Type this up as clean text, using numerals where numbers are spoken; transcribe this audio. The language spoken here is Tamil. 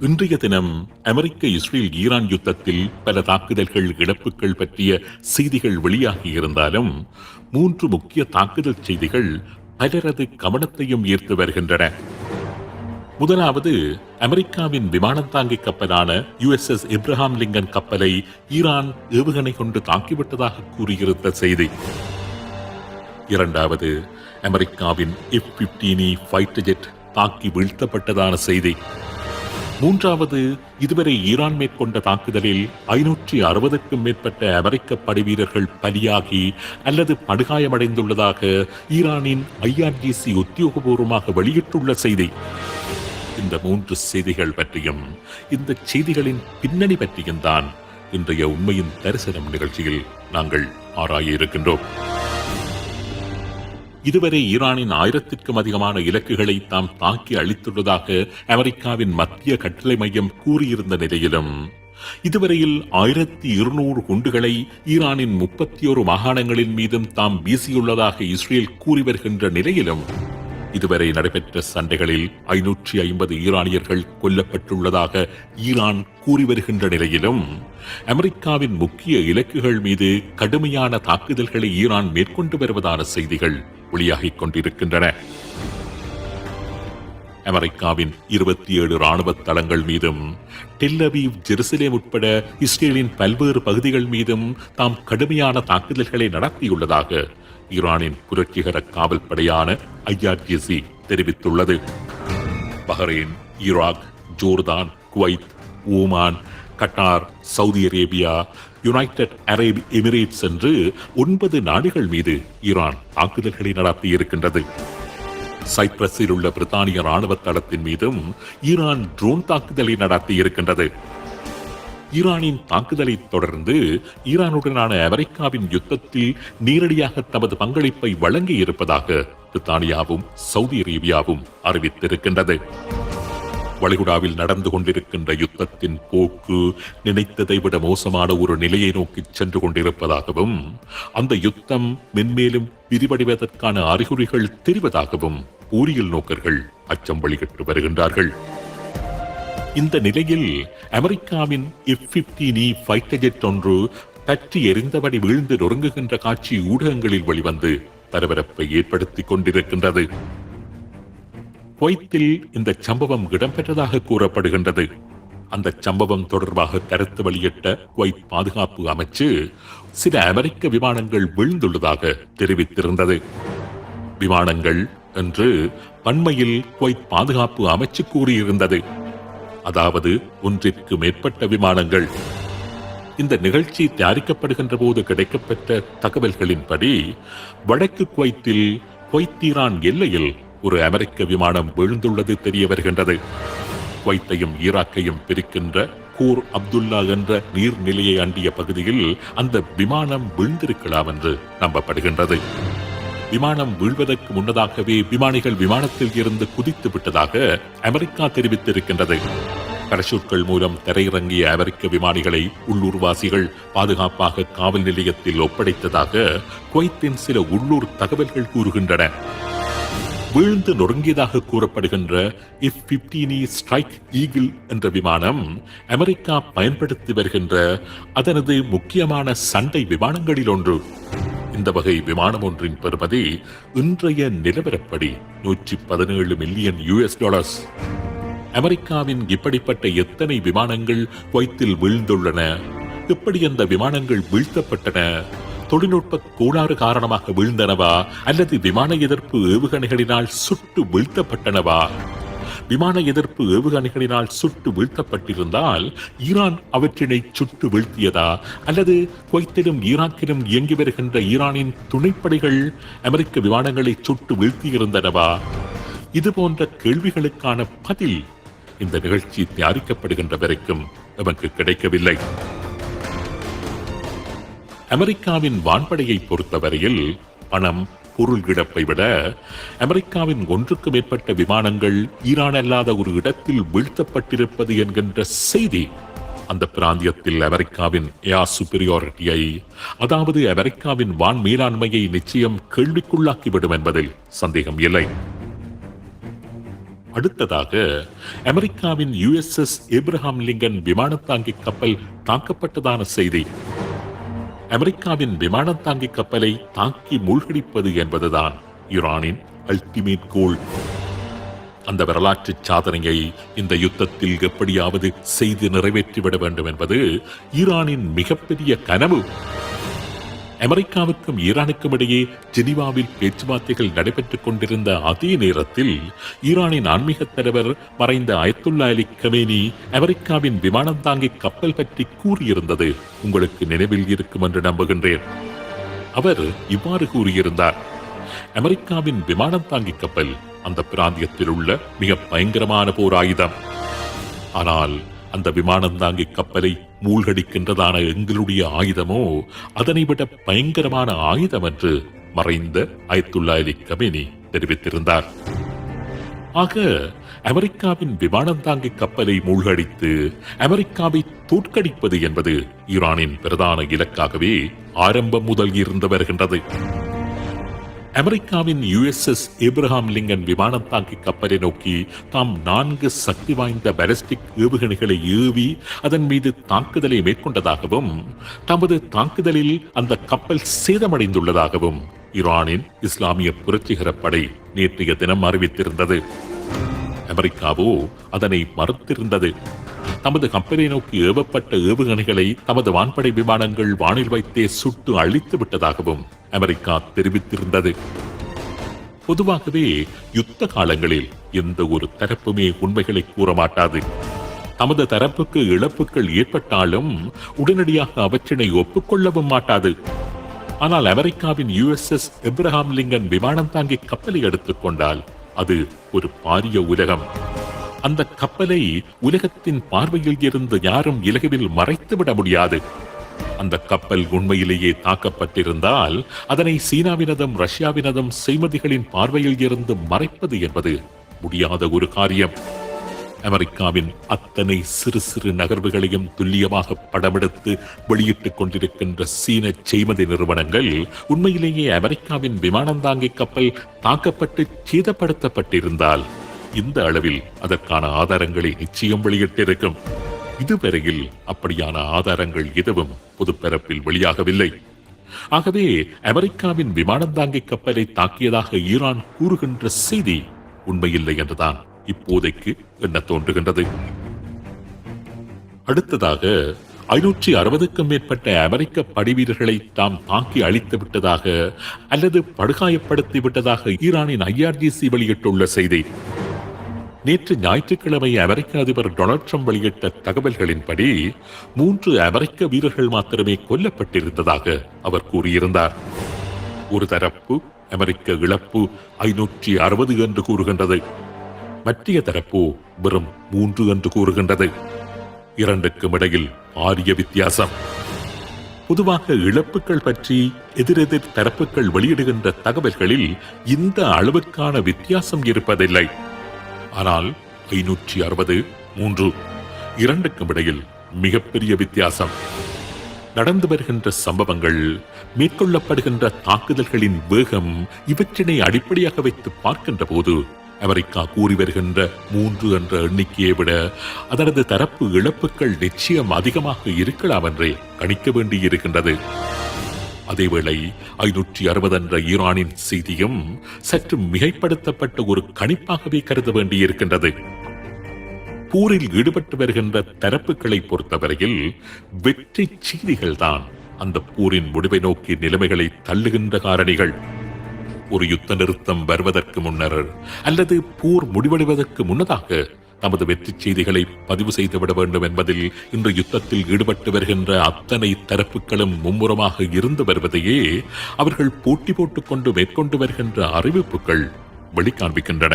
இன்றைய தினம் அமெரிக்க இஸ்ரேல் ஈரான் யுத்தத்தில் பல தாக்குதல்கள் இழப்புகள் பற்றிய செய்திகள் வெளியாகி இருந்தாலும் 3 முக்கிய தாக்குதல் செய்திகள் பலரது கவனத்தையும் ஈர்த்து வருகின்றன. முதலாவது, அமெரிக்காவின் விமானந்தாங்கி கப்பலான USS இப்ரஹாம் லிங்கன் கப்பலை ஈரான் ஏவுகணை கொண்டு தாக்கிவிட்டதாக கூறியிருந்த செய்தி. இரண்டாவது, அமெரிக்காவின் F-15E ஃபைட்டர் ஜெட் தாக்கி வீழ்த்தப்பட்டதான செய்தி. மூன்றாவது, இதுவரை ஈரான் மேற்கொண்ட தாக்குதலில் 560க்கும் மேற்பட்ட அமெரிக்க படைவீரர்கள் பலியாகி அல்லது படுகாயமடைந்துள்ளதாக ஈரானின் IRGC உத்தியோகபூர்வமாக வெளியிட்டுள்ள செய்தி. இந்த 3 செய்திகள் பற்றியும் இந்த செய்திகளின் பின்னணி பற்றியும் தான் இன்றைய உண்மையின் தரிசனம் நிகழ்ச்சியில் நாங்கள் ஆராய இருக்கின்றோம். இதுவரை ஈரானின் 1000க்கும் அதிகமான இலக்குகளை தாம் தாக்கி அளித்துள்ளதாக அமெரிக்காவின் மத்திய கட்டளை மையம் கூறியிருந்த நிலையிலும், இதுவரையில் 1200 குண்டுகளை ஈரானின் 31 மாகாணங்களின் மீதும் தாம் வீசியுள்ளதாக இஸ்ரேல் கூறி வருகின்ற நிலையிலும், இதுவரை நடைபெற்ற சண்டைகளில் 550 ஈரானியர்கள் கொல்லப்பட்டுள்ளதாக ஈரான் கூறி வருகின்ற நிலையிலும், அமெரிக்காவின் முக்கிய இலக்குகள் மீது கடுமையான தாக்குதல்களை ஈரான் மேற்கொண்டு வருவதான செய்திகள் வெளியாகிக் கொண்டிருக்கின்றன. அமெரிக்காவின் 27 ராணுவ தளங்கள் மீதும் டெல் அவீவ், ஜெருசலேம் உட்பட இஸ்ரேலின் பல்வேறு பகுதிகள் மீதும் தாம் கடுமையான தாக்குதல்களை நடத்தியுள்ளதாக ஈரானின் புரட்சிகர காவல் படையான IRGC தெரிவித்துள்ளது. Bahrain, Iraq, Jordan, Kuwait, Oman, Qatar, Saudi Arabia, United Arab Emirates என்று 9 நாடுகள் மீது ஈரான் தாக்குதல்களை நடத்தியிருக்கின்றது. சைப்ரஸில் உள்ள பிரித்தானிய ராணுவ தளத்தின் மீதும் ஈரான் ட்ரோன் தாக்குதலை நடத்தியிருக்கின்றது. ஈரானின் தாக்குதலை தொடர்ந்து ஈரானுடனான அமெரிக்காவின் யுத்தத்தில் நேரடியாக தமது பங்களிப்பை வழங்கி இருப்பதாக பிரித்தானியாவும் சவுதி அரேபியாவும் அறிவித்திருக்கின்றது. வளைகுடாவில் நடந்து கொண்டிருக்கின்ற யுத்தத்தின் போக்கு நினைத்ததை விட மோசமான ஒரு நிலையை நோக்கி சென்று கொண்டிருப்பதாகவும், அந்த யுத்தம் மென்மேலும் விரிவடைவதற்கான அறிகுறிகள் தெரிவதாகவும் போரியல் நோக்கர்கள் அச்சம் வெளியிட்டு வருகின்றார்கள். இந்த நிலையில் அமெரிக்காவின் F-15E ஃபைட்டர் ஜெட் ஒன்று பற்றி எரிந்தபடி வீழ்ந்து நொறுங்குகின்ற காட்சி ஊடகங்களில் வெளிவந்து பரபரப்பை ஏற்படுத்திக் கொண்டிருக்கின்றது. குவைத்தில் இந்த சம்பவம் இடம்பெற்றதாக கூறப்படுகின்றது. அந்த சம்பவம் தொடர்பாக கருத்து வெளியிட்ட குவைத் பாதுகாப்பு அமைச்சு சில அமெரிக்க விமானங்கள் வீழ்ந்துள்ளதாக தெரிவித்திருந்தது. விமானங்கள் என்று பன்மையில் குவைத் பாதுகாப்பு அமைச்சு கூறியிருந்தது. அதாவது ஒன்றிற்கு மேற்பட்ட விமானங்கள். இந்த நிகழ்ச்சி தயாரிக்கப்படுகின்ற போது கிடைக்கப்பெற்ற தகவல்களின்படி வடக்கு குவைத்தில் குவைத் ஈரான் எல்லையில் ஒரு அமெரிக்க விமானம் விழுந்துள்ளது தெரிய வருகின்றது. குவைத்தையும் ஈராக்கையும் பிரிக்கின்ற கூர் அப்துல்லா என்ற நீர்நிலையை அண்டிய பகுதியில் அந்த விமானம் வீழ்ந்திருக்கலாம் என்று நம்பப்படுகின்றது. விமானம் வீழ்வதற்கு முன்னதாகவே விமானிகள் விமானத்தில் இருந்து குதித்து விட்டதாக அமெரிக்கா தெரிவித்திருக்கின்றது. பரஷூட்கள் மூலம் தரையிறங்கிய அமெரிக்க விமானிகளை உள்ளூர்வாசிகள் பாதுகாப்பாக காவல் நிலையத்தில் ஒப்படைத்ததாக குவைத்தின் சில உள்ளூர் தகவல்கள் கூறுகின்றன. வீழ்ந்து நொறுங்கியதாக கூறப்படுகின்ற F-15E ஸ்ட்ரைக் ஈகிள் என்ற விமானம் அமெரிக்கா பயன்படுத்தி வருகின்ற அதனது முக்கியமான சண்டை விமானங்களில் ஒன்று. இந்த வகை விமானம் ஒன்றின் பெறுமதி இன்றைய நிலவரப்படி $117 மில்லியன். அமெரிக்காவின் இப்படிப்பட்ட எத்தனை விமானங்கள் குவைத்தில் வீழ்ந்துள்ளன? எப்படி அந்த விமானங்கள் வீழ்த்தப்பட்டன? தொழில்நுட்ப கோளாறு காரணமாக வீழ்ந்தனவா அல்லது விமான எதிர்ப்பு ஏவுகணைகளினால் சுட்டு வீழ்த்தப்பட்டனவா? விமான எதிர்ப்பு ஏவுகணைகளினால் சுட்டு வீழ்த்தப்பட்டிருந்தால் ஈரான் அவற்றினை சுட்டு வீழ்த்தியதா அல்லது குவைத்திலும் ஈராக்கிலும் இயங்கி வருகின்ற ஈரானின் துணைப்படைகள் அமெரிக்க விமானங்களை சுட்டு வீழ்த்தியிருந்தனவா? இது போன்ற கேள்விகளுக்கான பதில் இந்த நிகழ்ச்சி தயாரிக்கப்படுகின்ற வரைக்கும் நமக்கு கிடைக்கவில்லை. அமெரிக்காவின் வான்படையை பொறுத்தவரையில் பணம், பொருள் இழப்பை விட அமெரிக்காவின் 1க்கு மேற்பட்ட விமானங்கள் ஈரான் அல்லாத ஒரு இடத்தில் வீழ்த்தப்பட்டிருப்பது என்கின்ற செய்தி அந்த பிராந்தியத்தில் அமெரிக்காவின் ஏர் சுப்பீரியாரிட்டியை, அதாவது அமெரிக்காவின் வான் மேலாண்மையை நிச்சயம் கேள்விக்குள்ளாக்கிவிடும் என்பதில் சந்தேகம் இல்லை. அடுத்ததாக அமெரிக்காவின் USS ஏப்ரஹாம் லிங்கன் விமானத்தாங்கி கப்பல் தாக்கப்பட்டதான செய்தி. அமெரிக்காவின் விமானத்தாங்கி கப்பலை தாக்கி மூழ்கடிப்பது என்பதுதான் ஈரானின் அல்டிமேட் கோல். அந்த வரலாற்று சாதனையை இந்த யுத்தத்தில் எப்படியாவது செய்து நிறைவேற்றிவிட வேண்டும் என்பது ஈரானின் மிகப்பெரிய கனவு. அமெரிக்காவுக்கும் ஈரானுக்கும் இடையே ஜெனீவாவில் பேச்சுவார்த்தைகள் நடைபெற்றுக் கொண்டிருந்த அதே நேரத்தில் ஈரானின் ஆன்மீக தலைவர் மறைந்த அயத்துல்லா அலி கமேனி அமெரிக்காவின் விமானம் தாங்கி கப்பல் பற்றி கூறியிருந்தது உங்களுக்கு நினைவில் இருக்கும் என்று நம்புகின்றேன். அவர் இவ்வாறு கூறியிருந்தார்: அமெரிக்காவின் விமானம் தாங்கி கப்பல் அந்த பிராந்தியத்தில் உள்ள மிக பயங்கரமான போர் ஆயுதம். ஆனால் அந்த விமானம் தாங்கி கப்பலை மூழ்கடிக்கின்றதான எங்களுடைய ஆயுதமோ அதனை விட பயங்கரமான ஆயுதம் என்று மறைந்த அயத்துல்லா அலி கமேனி தெரிவித்திருந்தார். ஆக அமெரிக்காவின் விமானம் தாங்கி கப்பலை மூழ்கடித்து அமெரிக்காவை தோற்கடிப்பது என்பது ஈரானின் பிரதான இலக்காகவே ஆரம்பம் முதல் இருந்து வருகின்றது. அமெரிக்காவின் USS ஏப்ரஹாம் லிங்கன் விமானம் தாங்கி கப்பலை நோக்கி தாம் 4 சக்தி வாய்ந்த பாலிஸ்டிக் ஏவுகணைகளை ஏவி அதன் மீது தாக்குதலை மேற்கொண்டதாகவும் தமது தாக்குதலில் அந்த கப்பல் சேதமடைந்துள்ளதாகவும் ஈரானின் இஸ்லாமிய புரட்சிகர படை நேற்றைய தினம் அறிவித்திருந்தது. அமெரிக்காவோ அதனை மறுத்திருந்தது. தமது கப்பலை நோக்கி ஏவப்பட்ட ஏவுகணைகளை தமது வான்படை விமானங்கள் வானில் வைத்தே சுட்டு அழித்து விட்டதாகவும் அமெரிக்கா தெரிவித்திருந்தது. பொதுவாகவே யுத்த காலங்களில் எந்த ஒரு தரப்புமே உண்மைகளை கூற மாட்டாது. தமது தரப்புக்கு இழப்புகள் ஏற்பட்டாலும் உடனடியாக அவற்றினை ஒப்புக்கொள்ளவும் மாட்டாது. ஆனால் அமெரிக்காவின் USS ஏப்ரஹாம் லிங்கன் விமானம் தாங்கி கப்பலை எடுத்துக் கொண்டால் அது ஒரு பாரிய உலகம். அந்த கப்பலை உலகத்தின் பார்வையில் இருந்து யாரும் இலகுவில் மறைத்துவிட முடியாது. அந்த கப்பல் உண்மையிலேயே தாக்கப்பட்டிருந்தால் அதனை சீனாவினதும் ரஷ்யாவினதும் செய்மதிகளின் பார்வையில் இருந்து மறைப்பது என்பது முடியாத ஒரு காரியம். அமெரிக்காவின் அத்தனை சிறு சிறு நகர்வுகளையும் துல்லியமாக படமெடுத்து வெளியிட்டுக் கொண்டிருக்கின்ற சீன செய்மதி நிறுவனங்கள் உண்மையிலேயே அமெரிக்காவின் விமானம் தாங்கி கப்பல் தாக்கப்பட்டு சேதப்படுத்தப்பட்டிருந்தால் இந்த அளவில் அதற்கான ஆதாரங்களை நிச்சயம் வெளியிட்டிருக்கும். இதுவரையில் அப்படியான ஆதாரங்கள் எதுவும் பொதுப்பரப்பில் வெளியாகவில்லை. ஆகவே அமெரிக்காவின் விமானம் தாங்கி கப்பலை தாக்கியதாக ஈரான் கூறுகின்ற செய்தி உண்மையில்லை என்றுதான் இப்போதைக்கு என்ன தோன்றுகின்றது. அடுத்ததாக 560க்கும் மேற்பட்ட அமெரிக்க படைவீரர்களை தாம் தாக்கி அழித்து விட்டதாக அல்லது படுகாயப்படுத்தி விட்டதாக ஈரானின் IRGC வெளியிட்டுள்ள செய்தி. நேற்று ஞாயிற்றுக்கிழமை அமெரிக்க அதிபர் டொனால்ட் ட்ரம்ப் வெளியிட்ட தகவல்களின்படி 3 அமெரிக்க வீரர்கள் மாத்திரமே கொல்லப்பட்டிருந்ததாக அவர் கூறியிருந்தார். ஒரு தரப்பு அமெரிக்க இழப்பு 560 என்று கூறுகின்றது. மத்திய தரப்பு வெறும் 3 என்று கூறுகின்றது. இரண்டுக்கும் இடையில் பாரிய வித்தியாசம். பொதுவாக இழப்புகள் பற்றி எதிரெதிர் தரப்புகள் வெளியிடுகின்ற தகவல்களில் இந்த அளவுக்கான வித்தியாசம் இருப்பதில்லை. ஆனால் 560 3 இரண்டுக்கும் இடையில் மிகப்பெரிய வித்தியாசம். நடந்து வருகின்ற சம்பவங்கள், மேற்கொள்ளப்படுகின்ற தாக்குதல்களின் வேகம் இவற்றினை அடிப்படையாக வைத்து பார்க்கின்ற போது அமெரிக்கா கூறி வருகின்ற 3 என்ற எண்ணிக்கையை விட அதனது தரப்பு இழப்புகள் நிச்சயம் அதிகமாக இருக்கலாம் என்றே கணிக்க வேண்டியிருக்கின்றது. அதேவேளை 560 என்ற ஈரானின் செய்தியும் சற்று மிகைப்படுத்தப்பட்ட ஒரு கணிப்பாகவே கருத வேண்டியிருக்கின்றது. போரில் ஈடுபட்டு வருகின்ற தரப்புகளை பொறுத்தவரையில் வெற்றி செய்திகள் தான் அந்த போரின் முடிவை நோக்கி நிலைமைகளை தள்ளுகின்ற காரணிகள். ஒரு யுத்த நிறுத்தம் வருவதற்கு முன்னர் அல்லது போர் முடிவடைவதற்கு முன்னதாக தமது வெற்றி செய்திகளை பதிவு செய்துவிட வேண்டும் என்பதில் இன்று யுத்தத்தில் ஈடுபட்டு வருகின்ற அத்தனை தரப்புகளும் மும்முரமாக இருந்து வருவதையே அவர்கள் போட்டி போட்டுக் கொண்டு மேற்கொண்டு வருகின்ற அறிவிப்புகள் வெளிக்காண்பிக்கின்றன.